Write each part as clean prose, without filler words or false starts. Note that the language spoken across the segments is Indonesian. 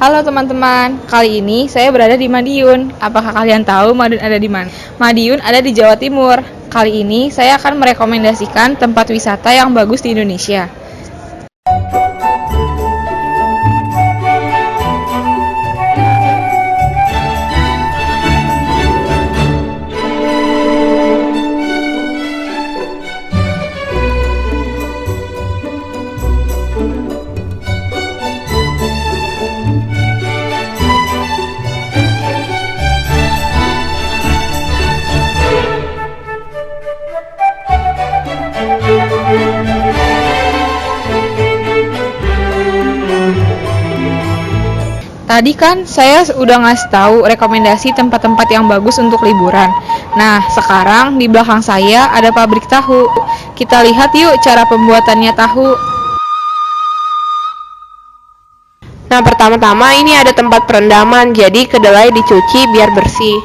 Halo teman-teman, kali ini saya berada di Madiun. Apakah kalian tahu Madiun ada di mana? Madiun ada di Jawa Timur. Kali ini saya akan merekomendasikan tempat wisata yang bagus di Indonesia. Tadi kan saya udah ngasih tahu rekomendasi tempat-tempat yang bagus untuk liburan. Nah, sekarang di belakang saya ada pabrik tahu. Kita lihat yuk cara pembuatannya tahu. Nah, pertama-tama ini ada tempat perendaman, jadi kedelai dicuci biar bersih.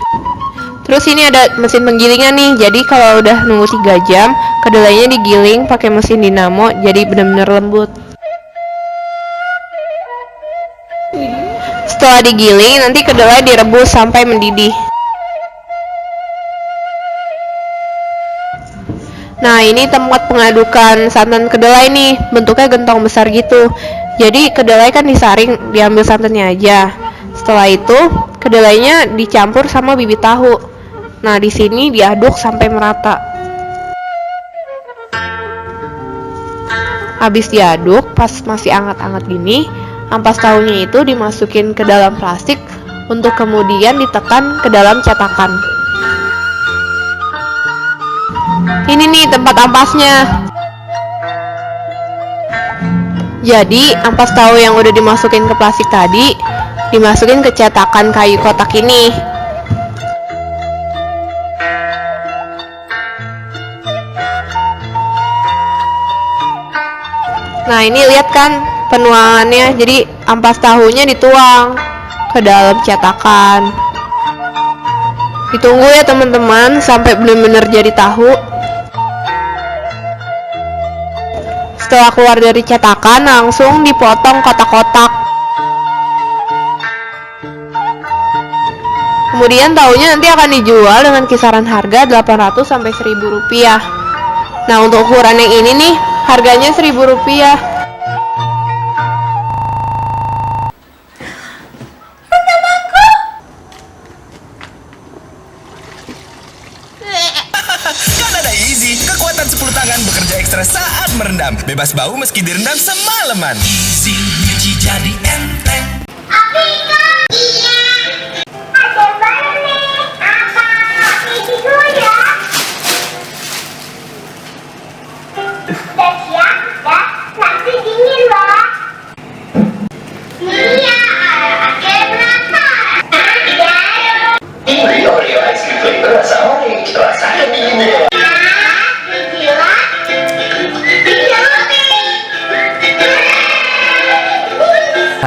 Terus ini ada mesin penggilingan nih, jadi kalau udah nunggu 3 jam, kedelainya digiling pakai mesin dinamo, jadi benar-benar lembut. Setelah digiling, nanti kedelai direbus sampai mendidih. Nah, ini tempat pengadukan santan kedelai nih, bentuknya gentong besar gitu. Jadi kedelai kan disaring, diambil santannya aja. Setelah itu, kedelainya dicampur sama bibit tahu. Nah, di sini diaduk sampai merata. Habis diaduk, pas masih anget-anget gini, ampas tahunya itu dimasukin ke dalam plastik untuk kemudian ditekan ke dalam cetakan. Ini nih tempat ampasnya. Jadi, ampas tahu yang udah dimasukin ke plastik tadi, dimasukin ke cetakan kayu kotak ini. Nah, ini lihat kan penuangannya, jadi ampas tahunya dituang ke dalam cetakan. Ditunggu ya teman-teman sampai benar-benar jadi tahu. Setelah keluar dari cetakan, langsung dipotong kotak-kotak. Kemudian tahunya nanti akan dijual dengan kisaran harga 800 sampai 1000 rupiah. Nah, untuk ukuran yang ini nih, harganya 1000 rupiah. Kan ada Easy, kekuatan 10 tangan bekerja ekstra saat merendam. Bebas bau meski direndam semalaman. Easy, nyuci jadi enteng.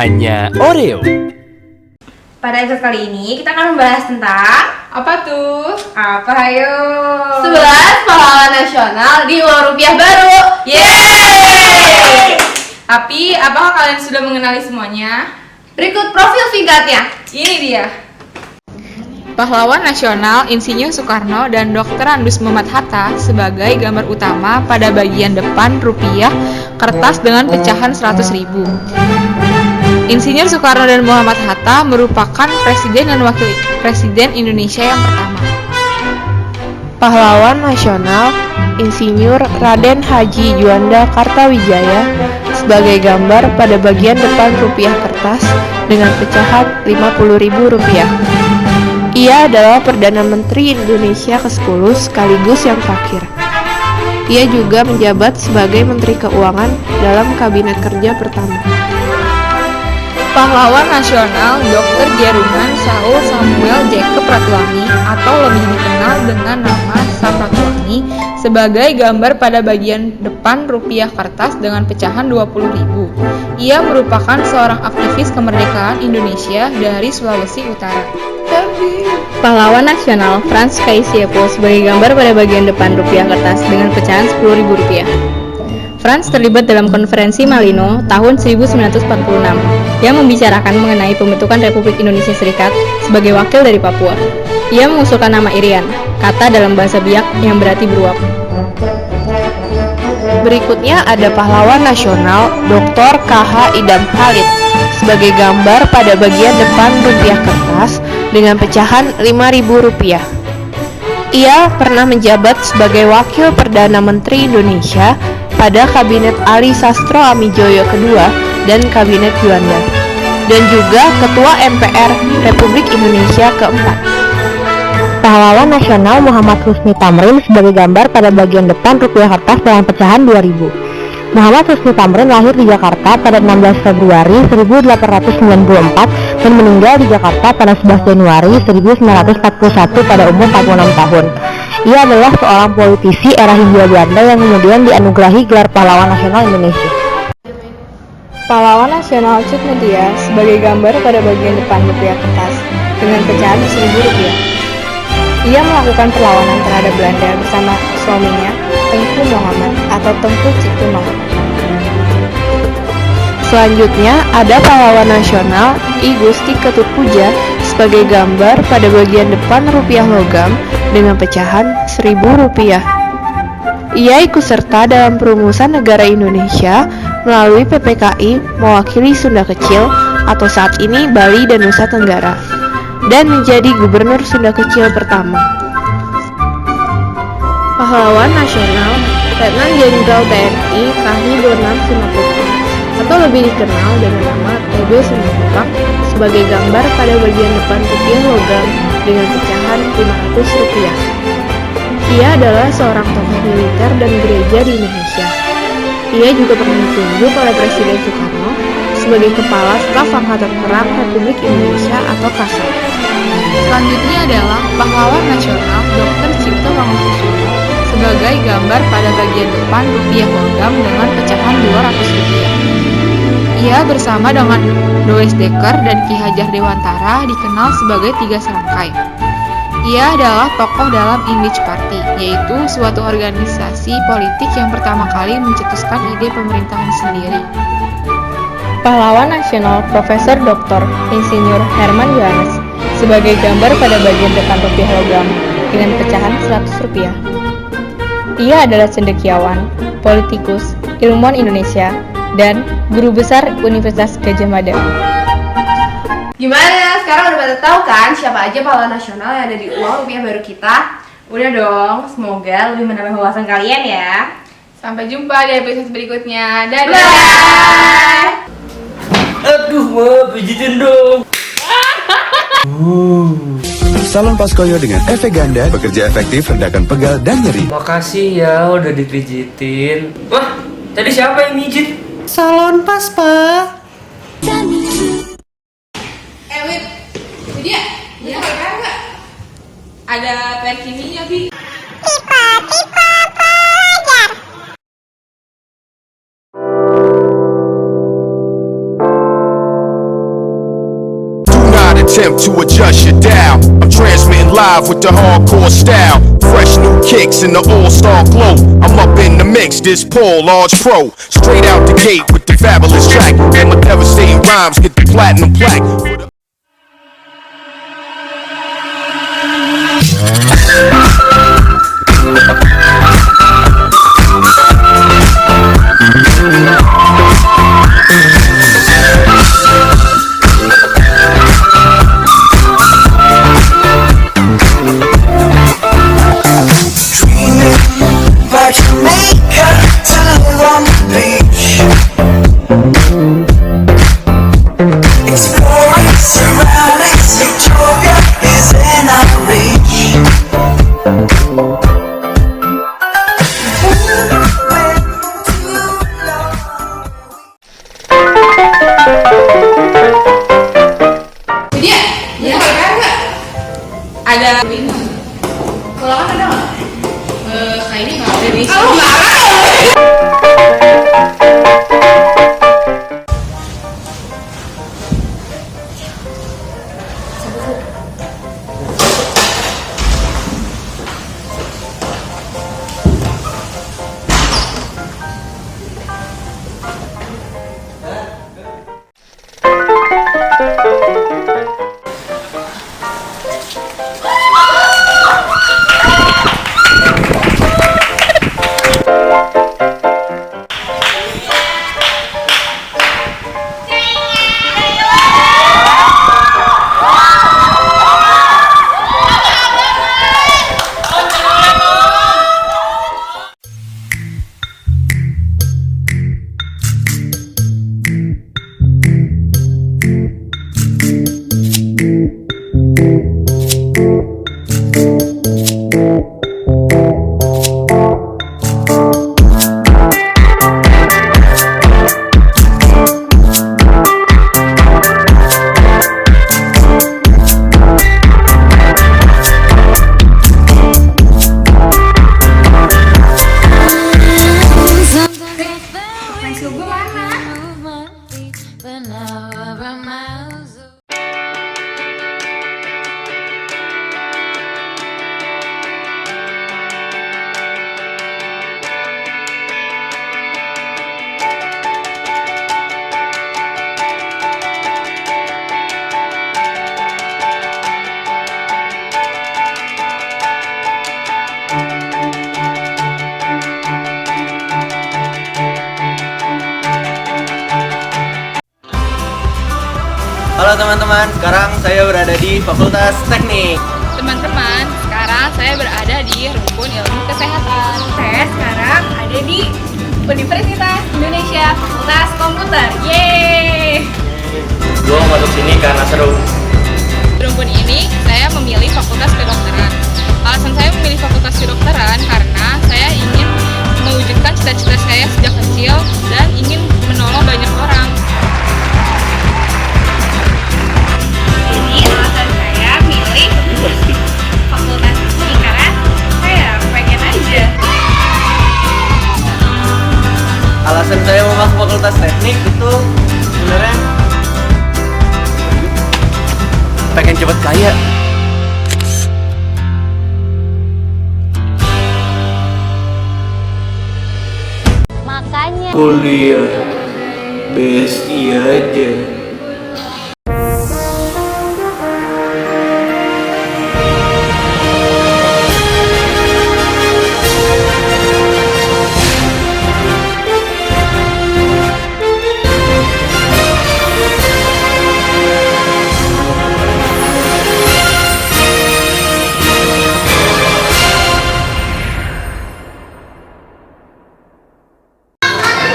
Hanya Oreo. Pada episode kali ini kita akan membahas tentang Apa tuh? apa ayo 11 pahlawan nasional di uang rupiah baru. Yeay! Tapi, apakah kalian sudah mengenali semuanya? Berikut profil singkatnya. Ini dia. Pahlawan nasional Insinyur Soekarno dan Dr. Andes Muhammad Hatta sebagai gambar utama pada bagian depan rupiah kertas dengan pecahan 100.000. Insinyur Soekarno dan Muhammad Hatta merupakan presiden dan wakil presiden Indonesia yang pertama. Pahlawan nasional Insinyur Raden Haji Juanda Kartawijaya sebagai gambar pada bagian depan rupiah kertas dengan pecahan 50.000 rupiah. Ia adalah Perdana Menteri Indonesia ke-10 sekaligus yang terakhir. Ia juga menjabat sebagai Menteri Keuangan dalam Kabinet Kerja pertama. Pahlawan nasional Dr. Gerungan Saul Samuel Jacob Ratulangi atau lebih dikenal dengan nama Sam Ratulangi sebagai gambar pada bagian depan rupiah kertas dengan pecahan 20.000. Ia merupakan seorang aktivis kemerdekaan Indonesia dari Sulawesi Utara. Pahlawan nasional Frans Kaisiepo sebagai gambar pada bagian depan rupiah kertas dengan pecahan 10.000 rupiah. Franz terlibat dalam konferensi Malino tahun 1946 yang membicarakan mengenai pembentukan Republik Indonesia Serikat sebagai wakil dari Papua. Ia mengusulkan nama Irian, kata dalam bahasa Biak yang berarti beruap. Berikutnya ada pahlawan nasional Dr. K.H. Idam Khalid sebagai gambar pada bagian depan rupiah kertas dengan pecahan Rp5.000. Ia pernah menjabat sebagai Wakil Perdana Menteri Indonesia pada Kabinet Ali Sastro Amijoyo II dan Kabinet Juanda, dan juga Ketua MPR Republik Indonesia keempat. Pahlawan nasional Muhammad Husni Tamrin sebagai gambar pada bagian depan rupiah kertas dengan pecahan 2000. Muhammad Husni Tamrin lahir di Jakarta pada 16 Februari 1894 dan meninggal di Jakarta pada 11 Januari 1941 pada umur 46 tahun. Ia adalah seorang politisi era Hindia Belanda yang kemudian dianugerahi gelar Pahlawan Nasional Indonesia. Pahlawan nasional Cut Mutia sebagai gambar pada bagian depan rupiah kertas dengan pecahan Rp1.000. Ia melakukan perlawanan terhadap Belanda bersama suaminya, Tengku Muhammad atau Tengku Cikunong. Selanjutnya ada pahlawan nasional I Gusti Ketut Puja sebagai gambar pada bagian depan rupiah logam dengan pecahan Rp1.000. Ia ikut serta dalam perumusan negara Indonesia melalui PPKI mewakili Sunda Kecil atau saat ini Bali dan Nusa Tenggara, dan menjadi Gubernur Sunda Kecil pertama. Pahlawan nasional Letnan Jenderal TNI Kahwi Bonam Simatupang atau lebih dikenal dengan nama TB Simatupang sebagai gambar pada bagian depan rupiah logam dengan pecahan Rp500. Ia adalah seorang tokoh militer dan gereja di Indonesia. Ia juga pernah ditunjuk oleh Presiden Soekarno sebagai Kepala Staf Angkatan Perang Republik Indonesia atau Kasat. Selanjutnya adalah pahlawan nasional Dr. Cipto Mangunkusumo sebagai gambar pada bagian depan rupiah logam dengan pecahan Rp200. Ia bersama dengan Does Dekker dan Ki Hajar Dewantara dikenal sebagai Tiga Serangkai. Ia adalah tokoh dalam Indich Party, yaitu suatu organisasi politik yang pertama kali mencetuskan ide pemerintahan sendiri. Pahlawan nasional Profesor Dr. Insinyur Herman Johannes sebagai gambar pada bagian depan rupiah logam dengan pecahan Rp100. Ia adalah cendekiawan, politikus, ilmuwan Indonesia, dan guru besar Universitas Gadjah Mada. Gimana? Sekarang udah pada tahu kan siapa aja pahlawan nasional yang ada di uang rupiah baru kita? Udah dong, semoga lebih menambah wawasan kalian ya. Sampai jumpa di episode berikutnya. Dadah! Bye! Aduh, mau pijitin dong. Salon Paskoyo dengan efek ganda bekerja efektif, rendahkan pegal dan nyeri. Makasih ya udah dipijitin. Wah, tadi siapa yang mijit? Salon Paspa. Wait, itu dia? Bisa pakai nggak? Ada perkininya, Bi. Attempt to adjust your dial. I'm transmitting live with the hardcore style. Fresh new kicks in the all-star glow. I'm up in the mix, this Paul Large Pro. Straight out the gate with the fabulous track. And my devastating rhymes get the platinum plaque. Ada kalau kan ada nggak? Kayaknya nggak ada di sini. Halo teman-teman, sekarang saya berada di Fakultas Teknik. Teman-teman, sekarang saya berada di rumpun ilmu kesehatan. Saya sekarang ada di Universitas Indonesia Fakultas Komputer. Yeay! Gue masuk sini karena seru. Di rumpun ini, saya memilih fakultas kedokteran. Alasan saya memilih fakultas kedokteran karena saya ingin mewujudkan cita-cita saya sejak kecil dan ingin menolong banyak orang. Jadi alasan saya milih fakultas ini karena saya pengen aja. Alasan saya mau masuk Fakultas Teknik itu sebenarnya pengen cepet kaya. Makanya Kuliah besti aja.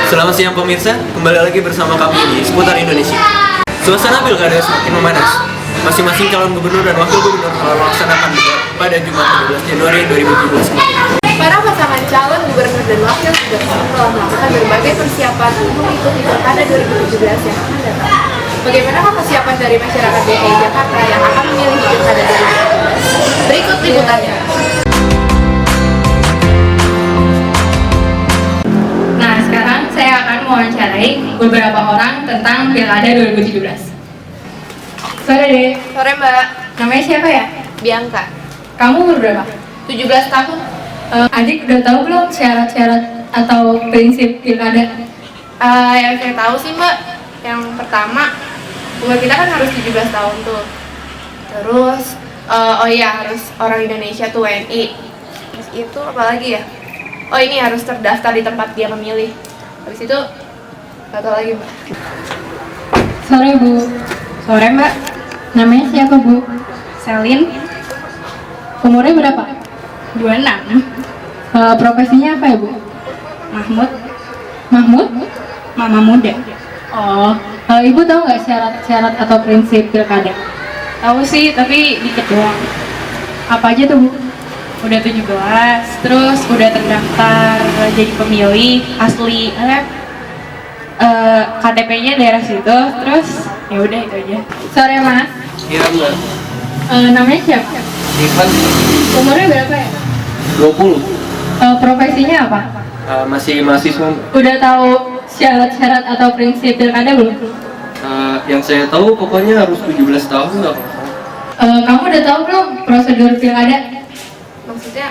Selamat siang pemirsa, kembali lagi bersama kami di Seputar Indonesia. Suasana pilkada semakin memanas. Masing-masing calon gubernur dan wakil gubernur telah melaksanakan debat pada Jumat 13 Januari 2017 kemarin. Para pasangan calon gubernur dan wakil gubernur telah melakukan berbagai persiapan untuk mengikuti pilkada 2017 yang akan datang. Bagaimanakah persiapan dari masyarakat DKI Jakarta yang akan memilih di pilkada 2017? Berikut liputannya. Nah, sekarang saya akan mewawancarai beberapa orang tentang Pilkada 2017. Sore Dek. Sore Mbak, Namanya siapa ya? Bianca, Kamu umur berapa? 17 tahun. Adik udah tahu belum syarat-syarat atau prinsip Pilkada? Yang saya tahu sih Mbak, yang pertama umur kita kan harus 17 tahun tuh. Terus, oh iya harus orang Indonesia tuh WNI. Terus itu apa lagi ya? Oh ini harus terdaftar di tempat dia memilih. Habis itu, nggak tahu lagi Mbak. Sore Bu. Sore Mbak. Namanya siapa Bu? Selin, Umurnya berapa? 26, Profesinya apa ya Bu? Mahmud, Mahmud? Mama Muda. Oh, Ibu tahu nggak syarat-syarat atau prinsip Pilkada? Tahu sih, tapi dikit doang. Apa aja tuh Bu? Udah 17, terus udah terdaftar jadi pemilih asli KTP-nya daerah situ, terus ya udah itu aja. Sore Mas. Iya Mbak. Namanya siapa? Ivan Umurnya berapa ya? 20. Profesinya apa? Masih mahasiswa. Udah tahu syarat-syarat atau prinsip Pilkada belum? Yang saya tahu pokoknya harus 17 tahun nggak? Kamu udah tahu belum prosedur Pilkada? Maksudnya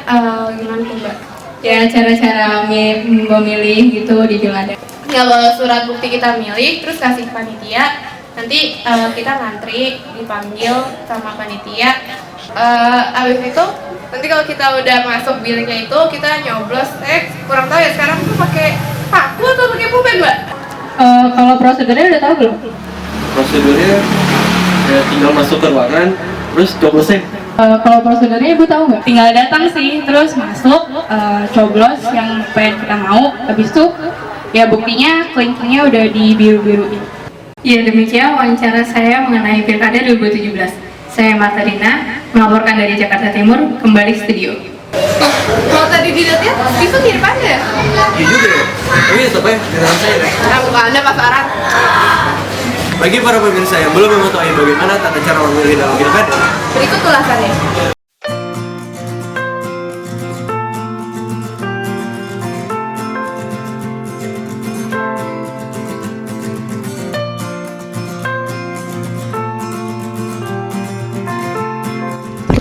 gimana tuh Mbak? Ya cara-cara memilih gitu di Pilkada. Kalau surat bukti kita milih, terus kasih panitia, nanti kita ngantri, dipanggil sama panitia. Abis itu, nanti kalau kita udah masuk biliknya itu, kita nyoblos. Kurang tahu ya sekarang tuh pakai paku atau pakai pulpen Mbak? Kalau prosedurnya udah tahu belum? Prosedurnya ya tinggal masuk ke ruangan, terus coblosnya. Kalau prosedurnya Ibu tahu nggak? Tinggal datang sih, terus masuk, coblos yang pengen kita mau, habis itu ya buktinya klink-klinknya udah di biru-biruin. Ya demikian wawancara saya mengenai Pilkada 2017. Saya Marta Dina, melaporkan dari Jakarta Timur, kembali studio. Kalau tadi dilihat-lihat, itu mirip aja ya? Iya juga ya. Oh iya, siapa ya? Kenalan saya deh. Nah, bukan Anda pasaran. Bagi para pemirsa yang belum mengetahui bagaimana tata cara memilih dalam pilkada, Berikut ulasannya.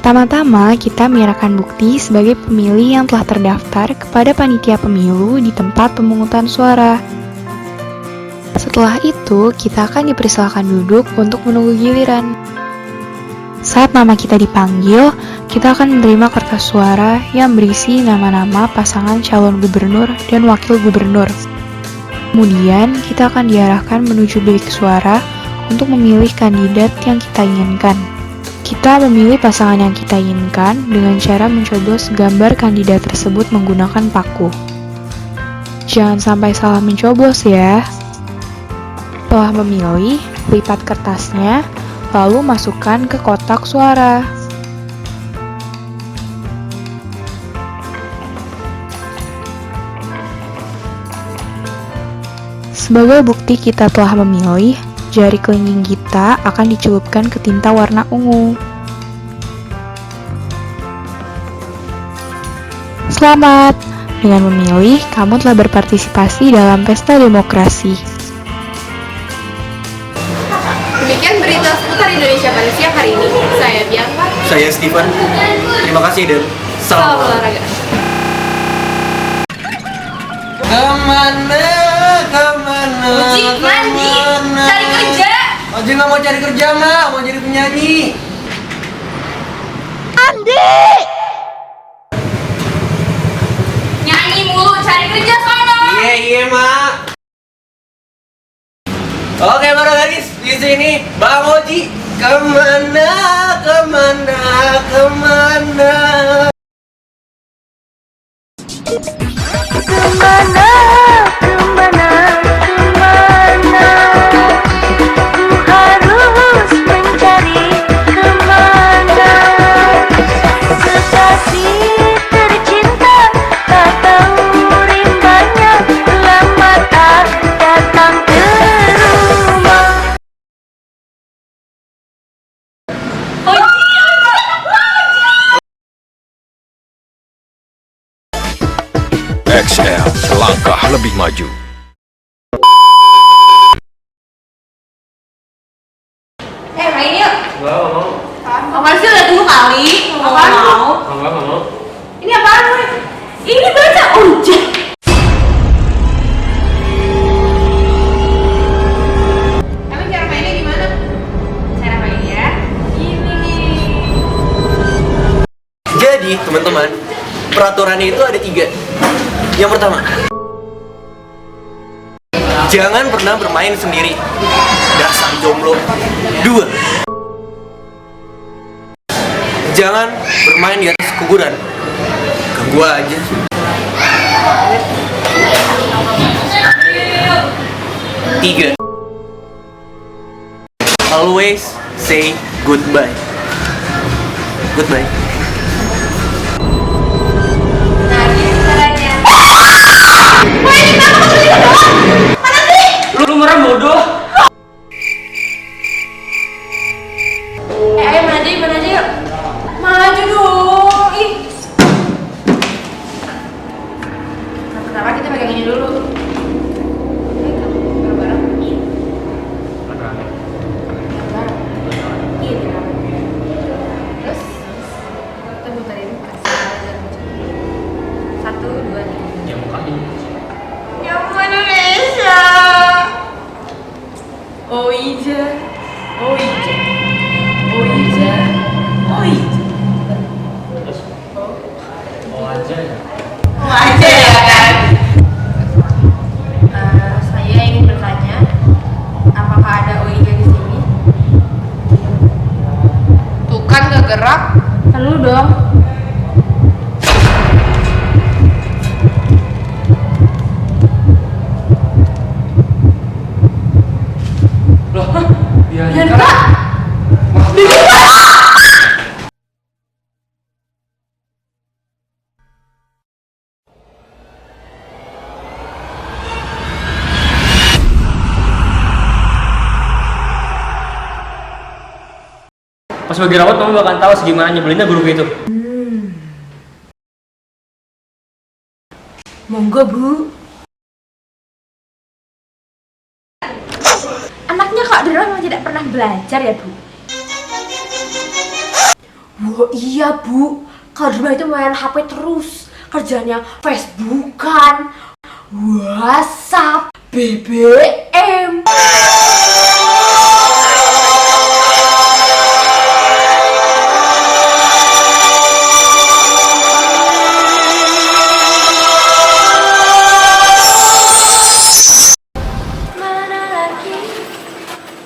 Pertama-tama, kita menyerahkan bukti sebagai pemilih yang telah terdaftar kepada panitia pemilu di tempat pemungutan suara. Setelah itu, kita akan dipersilakan duduk untuk menunggu giliran. Saat nama kita dipanggil, kita akan menerima kertas suara yang berisi nama-nama pasangan calon gubernur dan wakil gubernur. Kemudian, kita akan diarahkan menuju bilik suara untuk memilih kandidat yang kita inginkan. Kita memilih pasangan yang kita inginkan dengan cara mencoblos gambar kandidat tersebut menggunakan paku. Jangan sampai salah mencoblos ya. Setelah memilih, lipat kertasnya, lalu masukkan ke kotak suara. Sebagai bukti kita telah memilih, jari kelingking kita akan dicelupkan ke tinta warna ungu. Selamat! Dengan memilih, kamu telah berpartisipasi dalam pesta demokrasi. Demikian berita seputar Indonesia pada siang hari ini. Saya Bianca. Saya Steven. Terima kasih dan Salam olahraga. Kemana? Uji, mandi, cari kerja. Oji nggak mau cari kerja, Mak. Mau jadi penyanyi. Nyanyi mulu, cari kerja sono. Iya, Mak. Oke, para gadis, di sini Bang Oji. Kemana? XL, selangkah lebih maju. Main yuk. Mau. Apaan sih, udah tunggu kali. Apaan mau? Mau. Ini apaan, Boy? Ini baca ojek. Emang cara mainnya gimana? Cara mainnya gini nih. Jadi, teman-teman, peraturannya itu ada 3. Yang pertama, jangan pernah bermain sendiri. Dasar jomblo. 2, jangan bermain di atas kuburan. Ganggu aja. 3, always say goodbye. Goodbye. Lu merem bodoh. Ayo mana aja yuk. Maju dong. Ih. Pertama kita pegang ini dulu. Bareng-bareng. Iya. Iya, terus kita muterin kasih 1, 2, 3. Ya mukanya. Yang Indonesia. Oh iya. Oh iya. Oh iya. Oh iya. Oh aja ya. Oh aja ya kan. Saya ingin bertanya, apakah ada OIJ di sini? Tuh kan gak gerak. Kan lu dong. Loh, Bianca. Pas bagi rawat kamu bakal tahu segimana nyebelinnya guru gitu. Monggo, Bu. Anaknya Kak Dora memang tidak pernah belajar ya, Bu? Wah, iya, Bu. Kak Dora itu main HP terus. Kerjanya Facebookan, WhatsApp, BBM.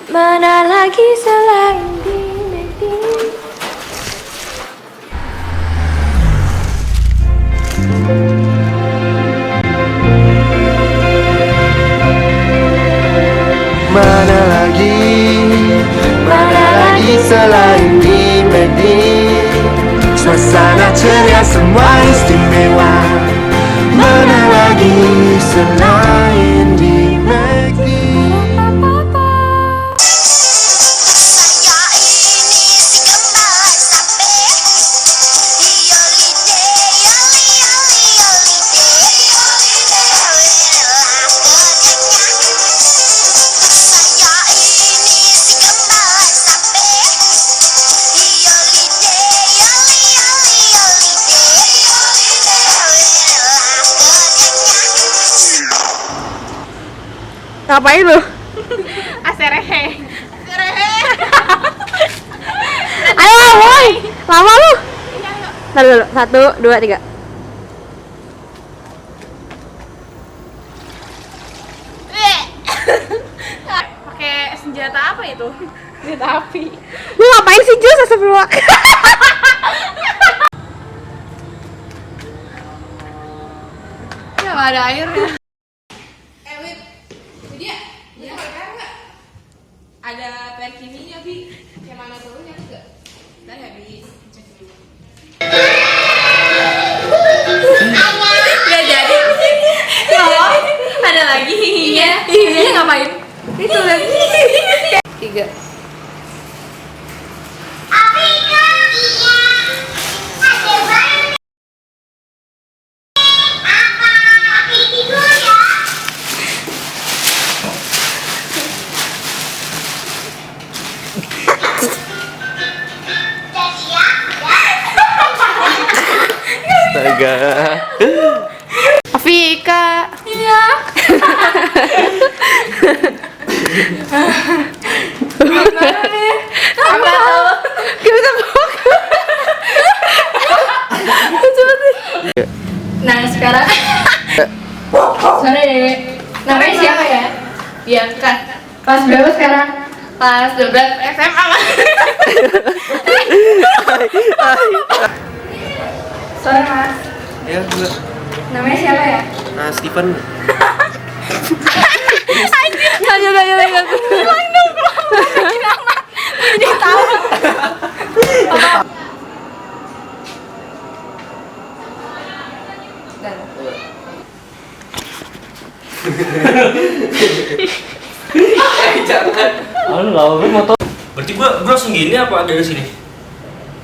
Mana selain di McD. Suasana ceria semua istimewa. Mana lagi selain di McD. Ngapain lu? Aserehe. Ayo boy, lama lu. Ntar dulu, 1, 2, 3. Pakai senjata apa itu? Senjata api. Lu ngapain sih Jus? Astagfirullah. Ya nggak ada airnya. Ada PR kiminya, Bi. Yang mana turunnya enggak? Ntar habis cek dulu. Nggak jadi. Oh, ada lagi hihinya. Hihinya ngapain? Itu lagi. 3. Astaga. Afika. Iya. Apa tuh? Kita bawa. Nah, sekarang sorry. Namanya siapa ya? Bianca. Kelas berapa sekarang? Kelas 12 SMA. Sorry, Mas. Ya, gue. Namanya siapa ya? Nah, Steven. Lanjut. Jadi tahu. Jangan. Halo, motor. Berarti gua langsung gini apa dari sini?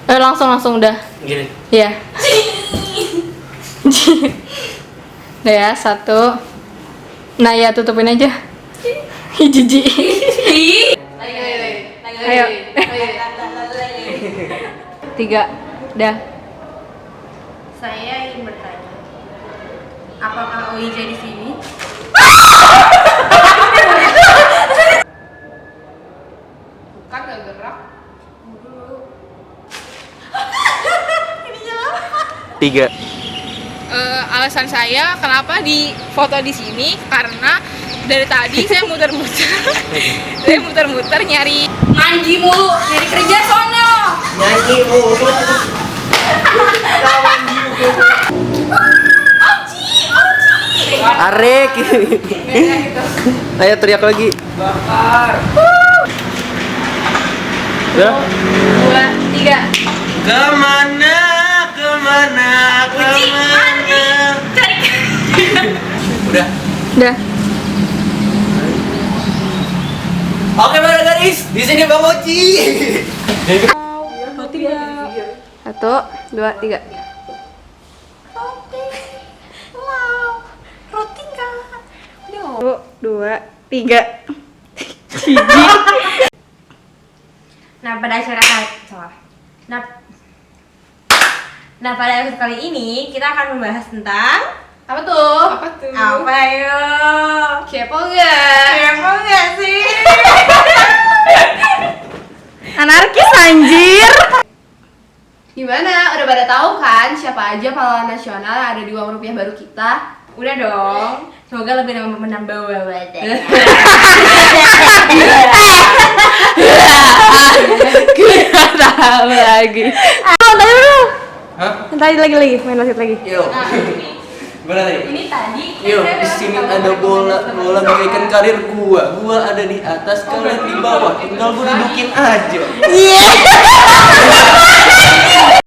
Langsung udah. Gini. Iya. Udah ya, 1. Nah ya, tutupin aja. Jijik. Ayo. 3. Dah. Saya ingin bertanya, apakah OIJ di sini? Bukan, gak gerak. Dulu. 3. Alasan saya kenapa di foto di sini karena dari tadi saya muter-muter nyari Manji mulu, nyari kerja sono. Nyanyi mulu. Arek. Ayo teriak lagi. Bakar. Udah. 2, 3. Kemana? Cari. Udah. Udah. Oke, mana guys? Di sini Bang Oci. 1, 2, 3. Roti kak. 1, 2, 3. Nah, pada acara Nah, pada episode kali ini kita akan membahas tentang apa tuh? Apa yuk? Kepo nggak sih? Anarkis anjir. Gimana? Udah pada tahu kan siapa aja pahlawan nasional yang ada di uang rupiah baru kita? Udah dong. Semoga lebih menambah wawasan. Gak tahu lagi. Tadi dulu. Hah? Tadi lagi main wasit lagi. Yo. Gimana tadi? Ini tadi. Yo, di sini ada bola bagaikan karir gua. Gua ada di atas, kalian di bawah. Tinggal gua dudukin aja. Iya.